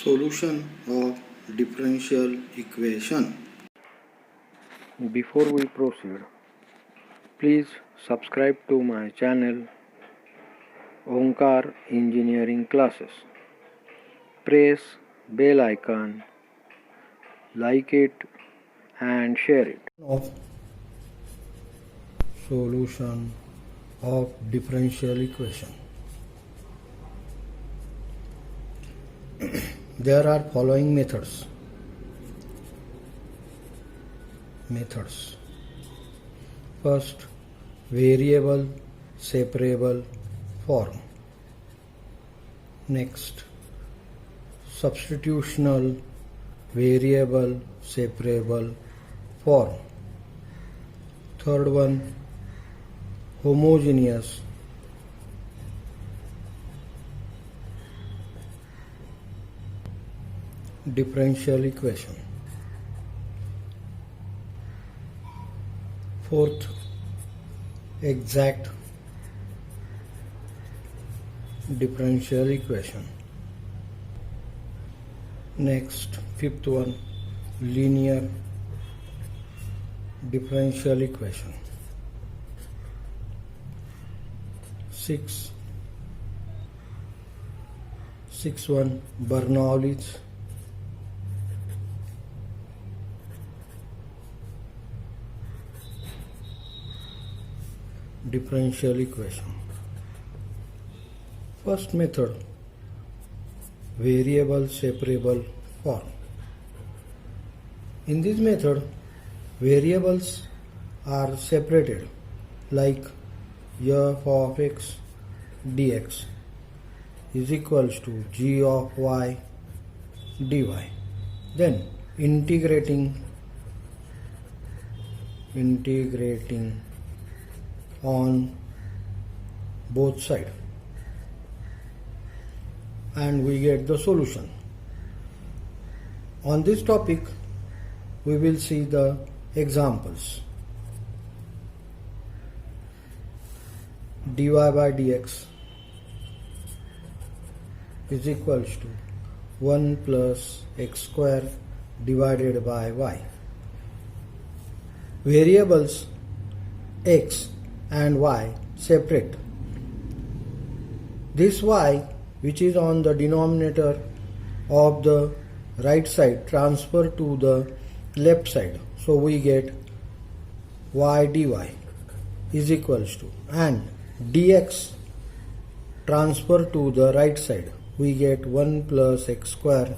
Solution of differential equation. Before we proceed, please subscribe to my channel Omkar Engineering Classes. Press bell icon, like it and share it. Solution of differential equation. There are following methods. First, variable separable form. Next, substitutional variable separable form. Third one, homogeneous differential equation. Fourth, exact differential equation. Next, fifth one, linear differential equation. Sixth one, Bernoulli's differential equation. First method, variable separable form. In this method, variables are separated like f of x dx is equals to g of y dy. Then integrating on both sides, and we get the solution. On this topic we will see the examples. Dy by dx is equals to 1 plus x square divided by y. Variables x and y separate. This y, which is on the denominator of the right side, transfer to the left side. So we get y dy is equals to, and dx transfer to the right side. We get 1 plus x square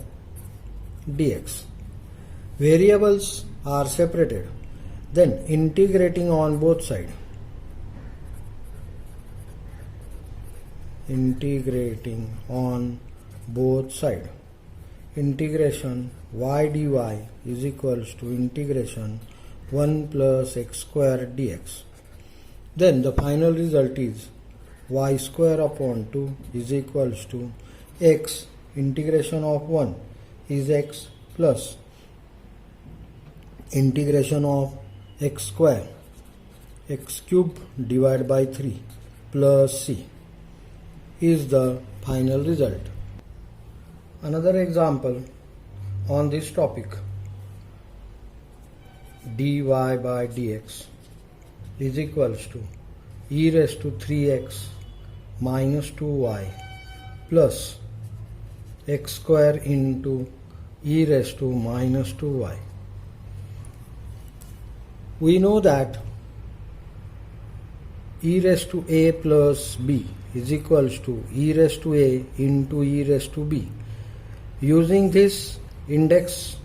dx. Variables are separated. Then integrating on both sides. Integrating on both sides. Integration y dy is equals to integration 1 plus x square dx. Then the final result is y square upon 2 is equals to x integration of 1 is x plus integration of x square x cube divided by 3 plus c is the final result. Another example on this topic, dy by dx is equals to e raised to 3x minus 2y plus x square into e raised to minus 2y. We know that e raised to a plus b is equals to e raised to a into e raised to b. Using this index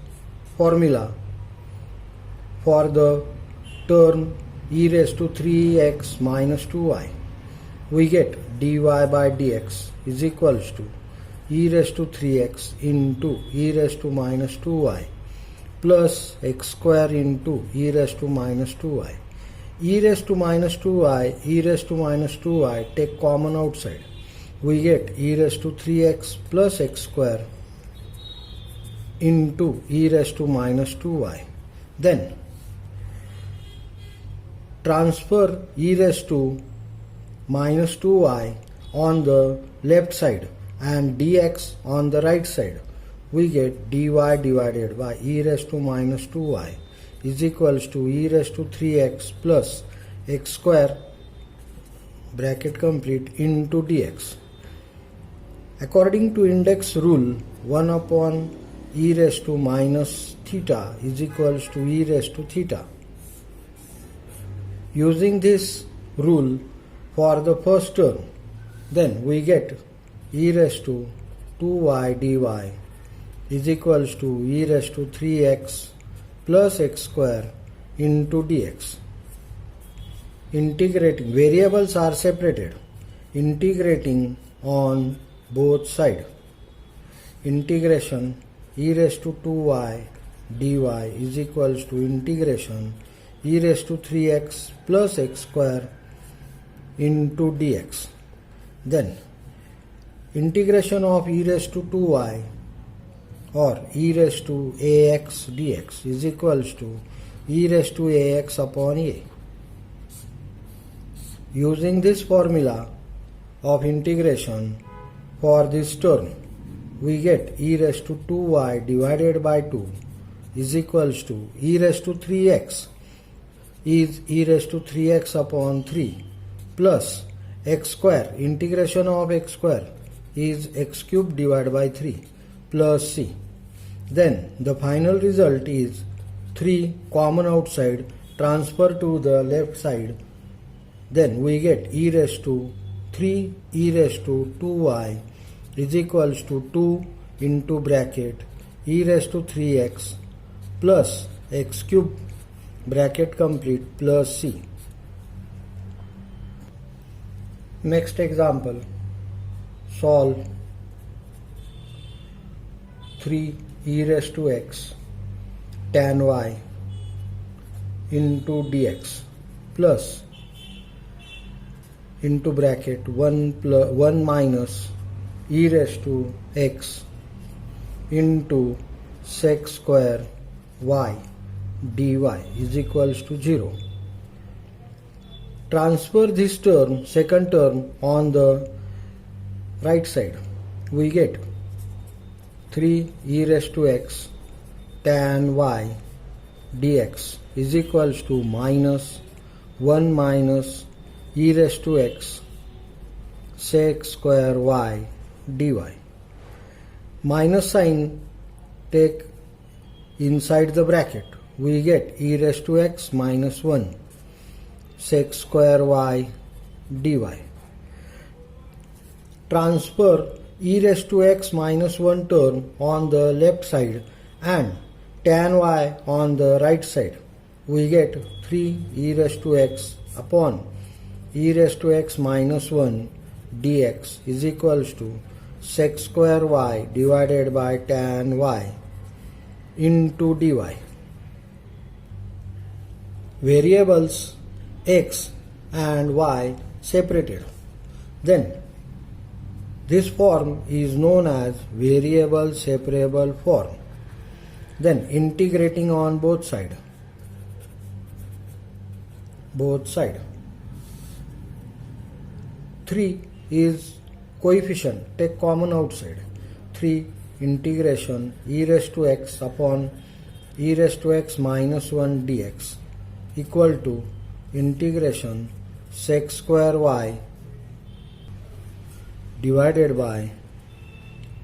formula for the term e raised to 3x minus 2y, we get dy by dx is equals to e raised to 3x into e raised to minus 2y plus x square into e raised to minus 2y. E raised to minus 2y, e raised to minus 2y take common outside. We get e raised to 3x plus x square into e raised to minus 2y. Then transfer e raised to minus 2y on the left side and dx on the right side. we get dy divided by e raised to minus 2y is equals to e raised to 3x plus x square bracket complete into dx. According to index rule, 1 upon e raised to minus theta is equals to e raised to theta. Using this rule for the first term, then we get e raised to 2y dy is equals to e raised to 3x plus x square into dx. Integrating, variables are separated. Integrating on both sides. Integration e raised to 2y dy is equals to integration e raised to 3x plus x square into dx. Then integration of e raised to 2y or e raised to ax dx is equals to e raised to ax upon a. Using this formula of integration for this term, we get e raised to 2y divided by 2 is equals to e raised to 3x is e raised to 3x upon 3 plus x square, integration of x square is x cube divided by 3 plus c. Then the final result is 3 common outside, transfer to the left side. Then we get e raised to 3 e raised to 2y is equals to 2 into bracket e raised to 3x plus x cube bracket complete plus c. Next example, solve 3 e raised to x tan y into dx plus into bracket 1 minus e raised to x into sec square y dy is equals to 0. Transfer this term, second term, on the right side. We get 3 e raised to x tan y dx is equals to minus 1 minus e raised to x sec square y dy. Minus sign take inside the bracket. We get e raised to x minus 1 sec square y dy. Transfer e raised to x minus 1 term on the left side and tan y on the right side. We get 3 e raised to x upon e raised to x minus 1 dx is equals to sec square y divided by tan y into dy. Variables x and y separated. Then this form is known as variable separable form. Then integrating on both sides. 3 is coefficient, take common outside. 3 integration e raised to x upon e raised to x minus 1 dx equal to integration sec square y divided by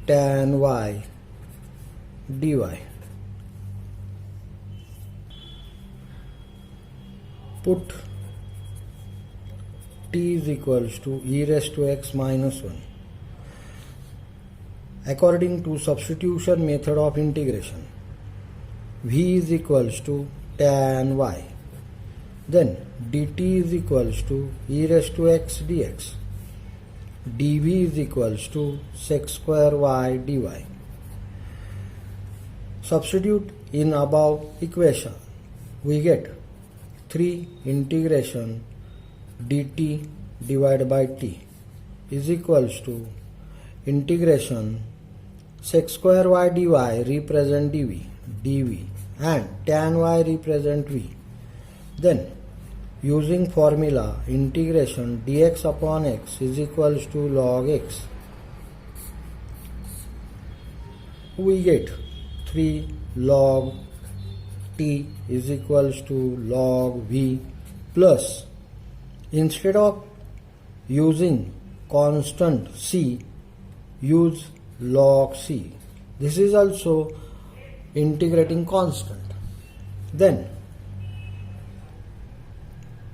tan y dy. Put t is equals to e raised to x minus 1 according to substitution method of integration. V is equals to tan y. Then dt is equals to e raised to x dx. dv is equals to sec square y dy. Substitute in above equation. We get 3 integration dt divided by t is equals to integration sec square y dy represent dv and tan y represent v. Then using formula integration dx upon x is equals to log x. we get 3 log t is equals to log v plus, instead of using constant c, use log c. This is also integrating constant. Then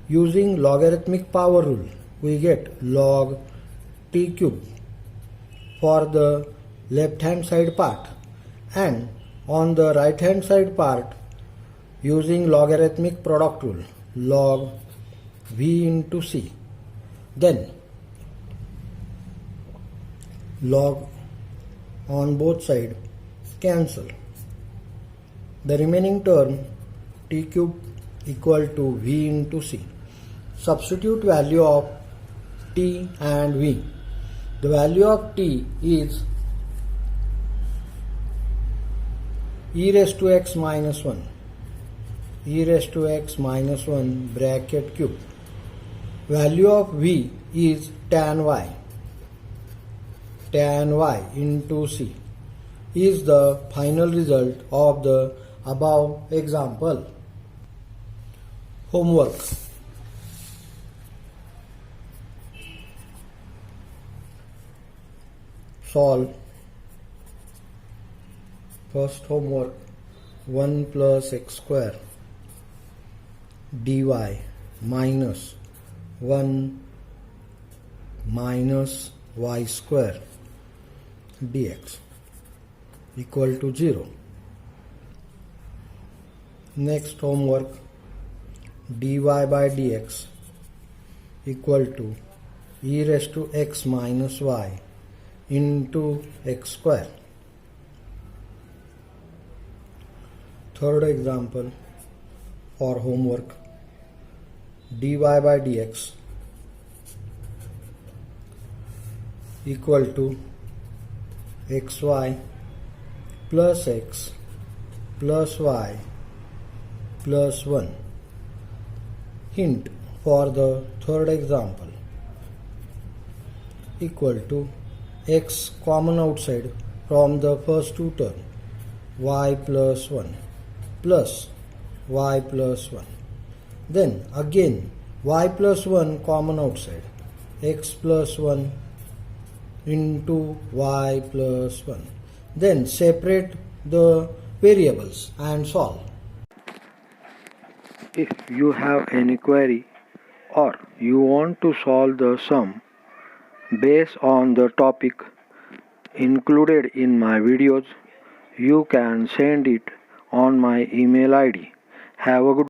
using logarithmic power rule, we get log t cube for the left hand side part, and on the right hand side part using logarithmic product rule, log v into c. Then log on both sides cancel. The remaining term t cube equal to v into c. Substitute value of t and v. The value of t is e raised to x minus 1. E raised to x minus 1 bracket cube. Value of v is tan y. Tan y into c is the final result of the above example. Homework. Solve. First homework, 1 plus x square dy minus 1 minus y square dx equal to 0. Next homework, dy by dx equal to e raised to x minus y into x square. Third example for homework, dy by dx equal to xy plus x plus y plus 1. Hint for the third example, equal to x common outside from the first two terms, y plus 1 plus y plus 1. Then again y plus 1 common outside, x plus 1 into y plus 1. Then separate the variables and solve. If you have any query or you want to solve the sum based on the topic included in my videos, you can send it on my email ID. Have a good